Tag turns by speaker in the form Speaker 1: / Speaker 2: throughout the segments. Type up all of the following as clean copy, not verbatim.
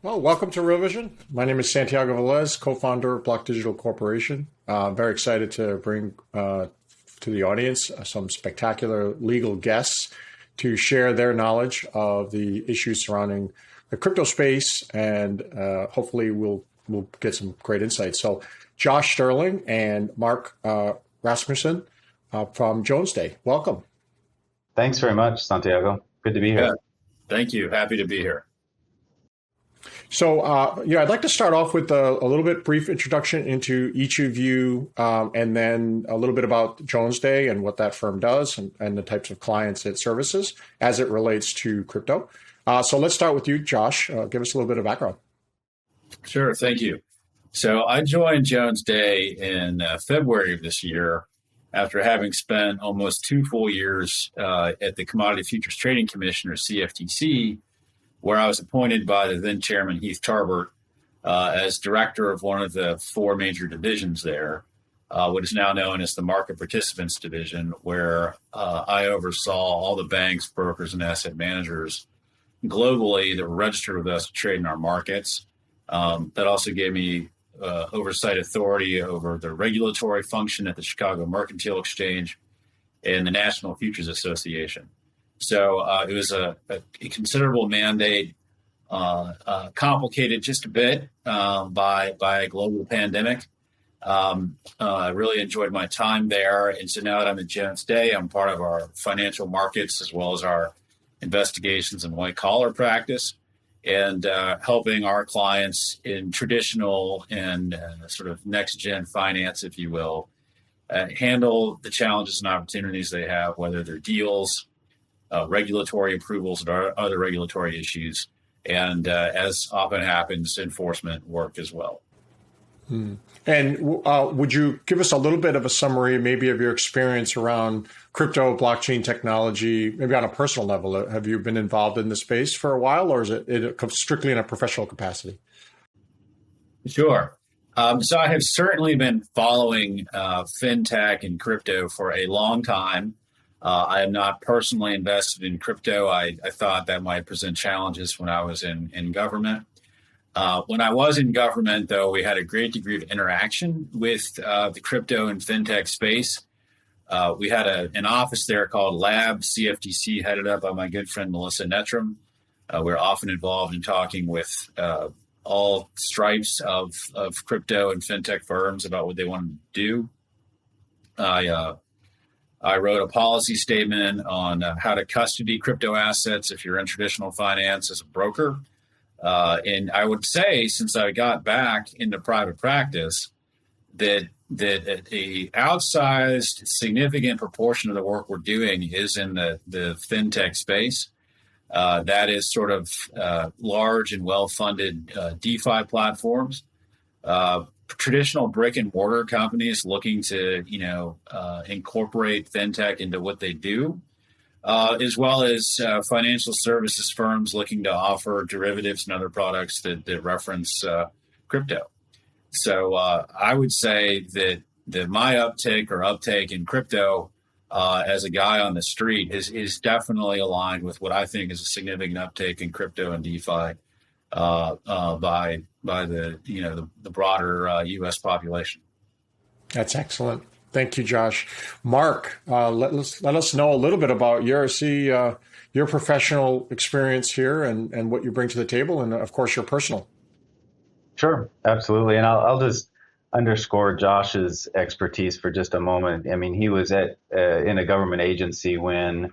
Speaker 1: Well, welcome to Real Vision. My name is Santiago Velez, co-founder of Block Digital Corporation. Very excited to bring to the audience some spectacular legal guests to share their knowledge of the issues surrounding the crypto space, and hopefully we'll get some great insights. So, Josh Sterling and Mark Rasmussen from Jones Day, welcome.
Speaker 2: Thanks very much, Santiago. Good to be here.
Speaker 3: Yeah, thank you. Happy to be here.
Speaker 1: So, I'd like to start off with a little bit brief introduction into each of you, and then a little bit about Jones Day and what that firm does and the types of clients it services as it relates to crypto. So let's start with you, Josh. Give us a little bit of background.
Speaker 3: Sure, thank you. So I joined Jones Day in February of this year after having spent almost 2 full years at the Commodity Futures Trading Commission, or CFTC, where I was appointed by the then chairman, Heath Tarbert, as director of one of the 4 major divisions there, what is now known as the Market Participants Division, where I oversaw all the banks, brokers, and asset managers globally that were registered with us to trade in our markets. That also gave me oversight authority over the regulatory function at the Chicago Mercantile Exchange and the National Futures Association. So it was a considerable mandate, complicated just a bit by a global pandemic. I really enjoyed my time there. And so now that I'm at Jones Day, I'm part of our financial markets as well as our investigations and white collar practice, and helping our clients in traditional and sort of next gen finance, if you will, handle the challenges and opportunities they have, whether they're deals, regulatory approvals, or other regulatory issues, and as often happens, enforcement work as well.
Speaker 1: And would you give us a little bit of a summary, maybe, of your experience around crypto, blockchain technology, maybe on a personal level? Have you been involved in the space for a while, or is it strictly in a professional capacity?
Speaker 3: Sure. So I have certainly been following fintech and crypto for a long time. I am not personally invested in crypto. I thought that might present challenges when I was in government. When I was in government, though, we had a great degree of interaction with the crypto and fintech space. We had an office there called Lab CFTC, headed up by my good friend Melissa Nettram. We're often involved in talking with all stripes of crypto and fintech firms about what they want to do. I wrote a policy statement on how to custody crypto assets if you're in traditional finance as a broker. And I would say, since I got back into private practice, that a outsized, significant proportion of the work we're doing is in the fintech space. That is sort of large and well-funded DeFi platforms. Traditional brick and mortar companies looking to, incorporate fintech into what they do, as well as financial services firms looking to offer derivatives and other products that reference crypto. So I would say that my uptake in crypto as a guy on the street is definitely aligned with what I think is a significant uptake in crypto and DeFi by the broader U.S. population.
Speaker 1: That's excellent. Thank you, Josh. Mark, let us know a little bit about your professional experience here and what you bring to the table, and of course your personal.
Speaker 2: Sure, absolutely. And I'll just underscore Josh's expertise for just a moment. I mean, he was in a government agency when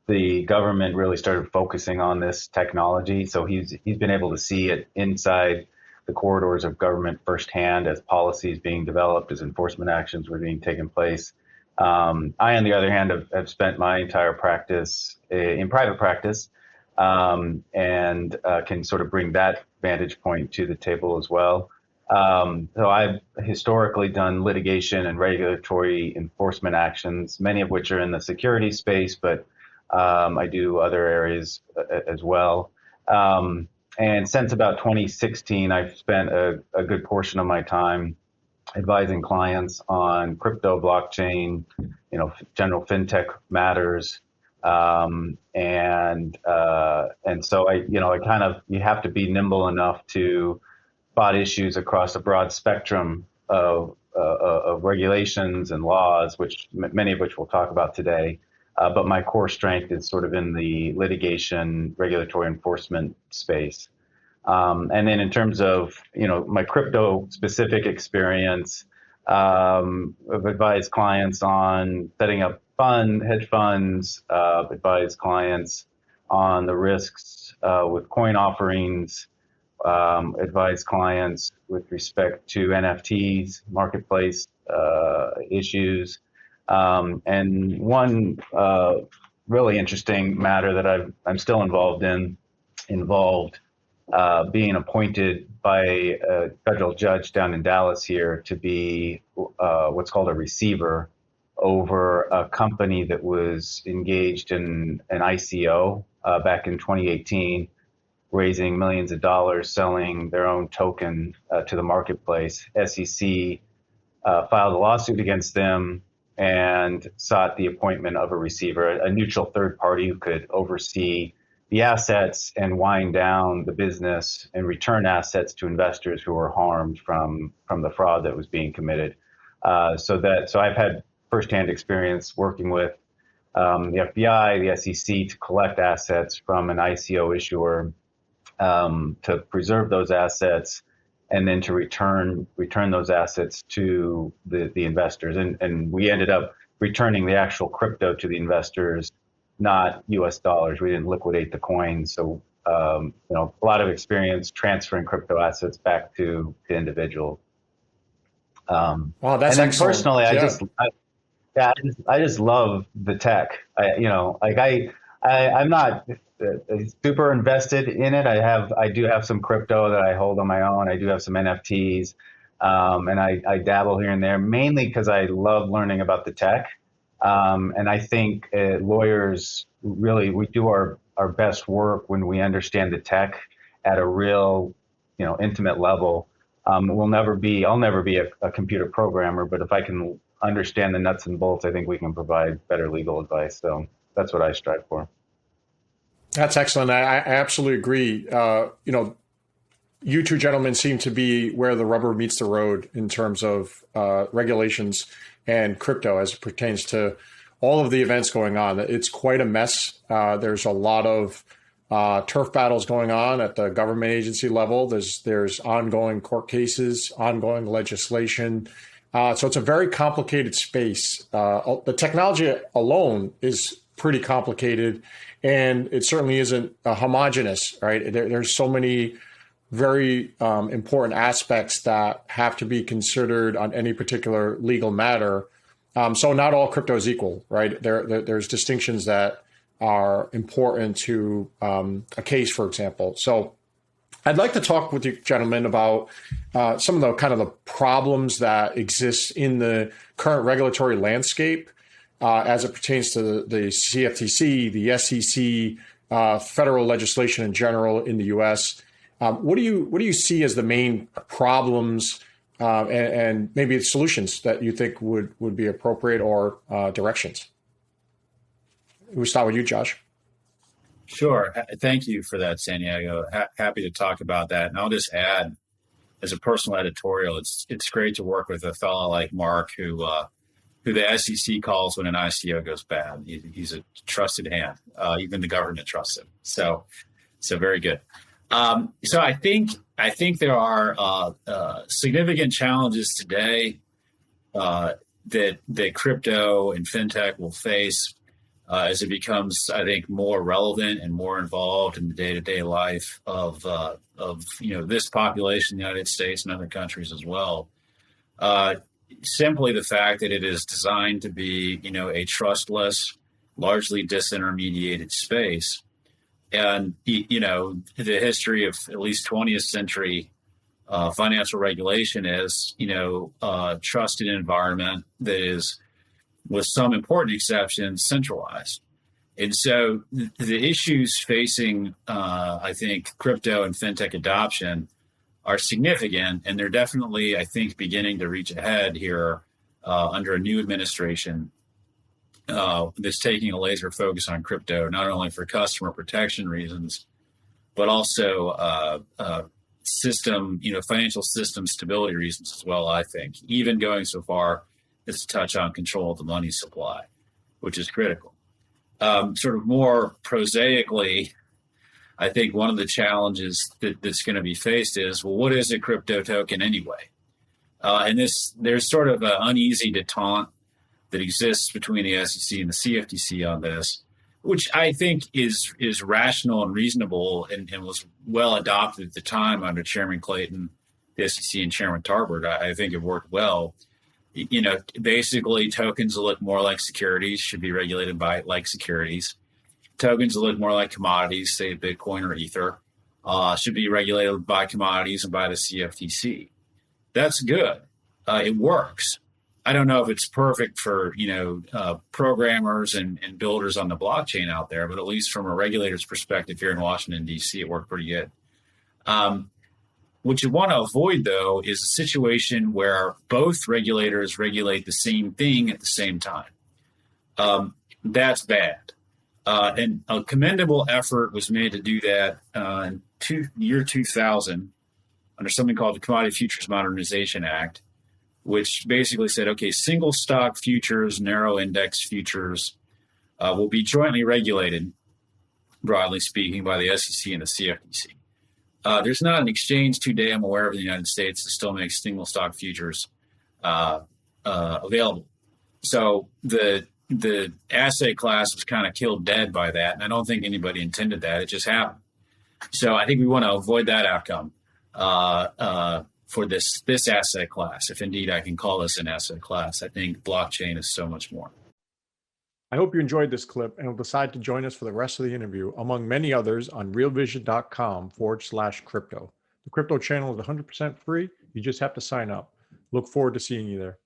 Speaker 2: the government really started focusing on this technology. So he's been able to see it inside the corridors of government firsthand as policies being developed, as enforcement actions were being taken place. I, on the other hand, have spent my entire practice in private practice, and can sort of bring that vantage point to the table as well. So I've historically done litigation and regulatory enforcement actions, many of which are in the security space, but I do other areas as well. And since about 2016, I've spent a good portion of my time advising clients on crypto, blockchain, general fintech matters, And so you have to be nimble enough to spot issues across a broad spectrum of regulations and laws, many of which we'll talk about today. But my core strength is sort of in the litigation, regulatory enforcement space. And then in terms of, my crypto specific experience, I've advised clients on setting up hedge funds, advised clients on the risks with coin offerings, advise clients with respect to NFTs, marketplace issues. And one really interesting matter that I'm still involved involved being appointed by a federal judge down in Dallas here to be what's called a receiver over a company that was engaged in an ICO back in 2018, raising millions of dollars, selling their own token to the marketplace. SEC filed a lawsuit against them and sought the appointment of a receiver, a neutral third party who could oversee the assets and wind down the business and return assets to investors who were harmed from the fraud that was being committed. So I've had firsthand experience working with the FBI, the SEC to collect assets from an ICO issuer, to preserve those assets, and then to return those assets to the investors. And we ended up returning the actual crypto to the investors, not US dollars. We didn't liquidate the coins. So, a lot of experience transferring crypto assets back to individuals.
Speaker 1: Wow, that's
Speaker 2: and then
Speaker 1: excellent.
Speaker 2: Personally,
Speaker 1: Yeah.
Speaker 2: I just love the tech. I'm not super invested in it. I do have some crypto that I hold on my own. I do have some NFTs, and I dabble here and there, mainly because I love learning about the tech. And I think lawyers we do our best work when we understand the tech at a real, intimate level. I'll never be a computer programmer, but if I can understand the nuts and bolts, I think we can provide better legal advice. So that's what I strive for.
Speaker 1: That's excellent. I absolutely agree. You two gentlemen seem to be where the rubber meets the road in terms of regulations and crypto as it pertains to all of the events going on. It's quite a mess. There's a lot of turf battles going on at the government agency level. There's ongoing court cases, ongoing legislation. So it's a very complicated space. The technology alone is pretty complicated, and it certainly isn't homogenous, right? There's so many very important aspects that have to be considered on any particular legal matter. So not all crypto is equal, right? There's distinctions that are important to a case, for example. So I'd like to talk with you gentlemen about some of the kind of the problems that exist in the current regulatory landscape as it pertains to the CFTC, the SEC, federal legislation in general in the U.S. What do you see as the main problems and maybe the solutions that you think would be appropriate, or directions? We'll start with you, Josh.
Speaker 3: Sure. Thank you for that, Santiago. Happy to talk about that. And I'll just add, as a personal editorial, it's great to work with a fellow like Mark, who the SEC calls when an ICO goes bad. He's a trusted hand. Even the government trusts him. So very good. So I think there are significant challenges today that crypto and fintech will face as it becomes, I think, more relevant and more involved in the day-to-day life of this population in the United States and other countries as well. Simply the fact that it is designed to be, a trustless, largely disintermediated space. And, the history of at least 20th century financial regulation is, a trusted environment that is, with some important exceptions, centralized. And so the issues facing, I think, crypto and fintech adoption are significant, and they're definitely, I think, beginning to reach a head here under a new administration. that's taking a laser focus on crypto, not only for customer protection reasons, but also financial system stability reasons as well, I think, even going so far as to touch on control of the money supply, which is critical. Sort of more prosaically, I think one of the challenges that's going to be faced is, well, what is a crypto token anyway? And there's sort of an uneasy detente that exists between the SEC and the CFTC on this, which I think is rational and reasonable and was well adopted at the time under Chairman Clayton, the SEC, and Chairman Tarbert. I think it worked well. Basically, tokens that look more like securities should be regulated by like securities. Tokens that look more like commodities, say Bitcoin or Ether, should be regulated by commodities and by the CFTC. That's good. It works. I don't know if it's perfect for programmers and builders on the blockchain out there, but at least from a regulator's perspective here in Washington, D.C., it worked pretty good. What you want to avoid, though, is a situation where both regulators regulate the same thing at the same time. That's bad. And a commendable effort was made to do that in year 2000 under something called the Commodity Futures Modernization Act, which basically said, okay, single stock futures, narrow index futures will be jointly regulated, broadly speaking, by the SEC and the CFTC. There's not an exchange today I'm aware of in the United States that still makes single stock futures available. So the asset class was kind of killed dead by that, and I don't think anybody intended that. It just happened. So I think we want to avoid that outcome for this asset class, if indeed I can call this an asset class. I think blockchain is so much more.
Speaker 1: I hope you enjoyed this clip and will decide to join us for the rest of the interview, among many others, on realvision.com/crypto. The crypto channel is 100% free. You just have to sign up. Look forward to seeing you there.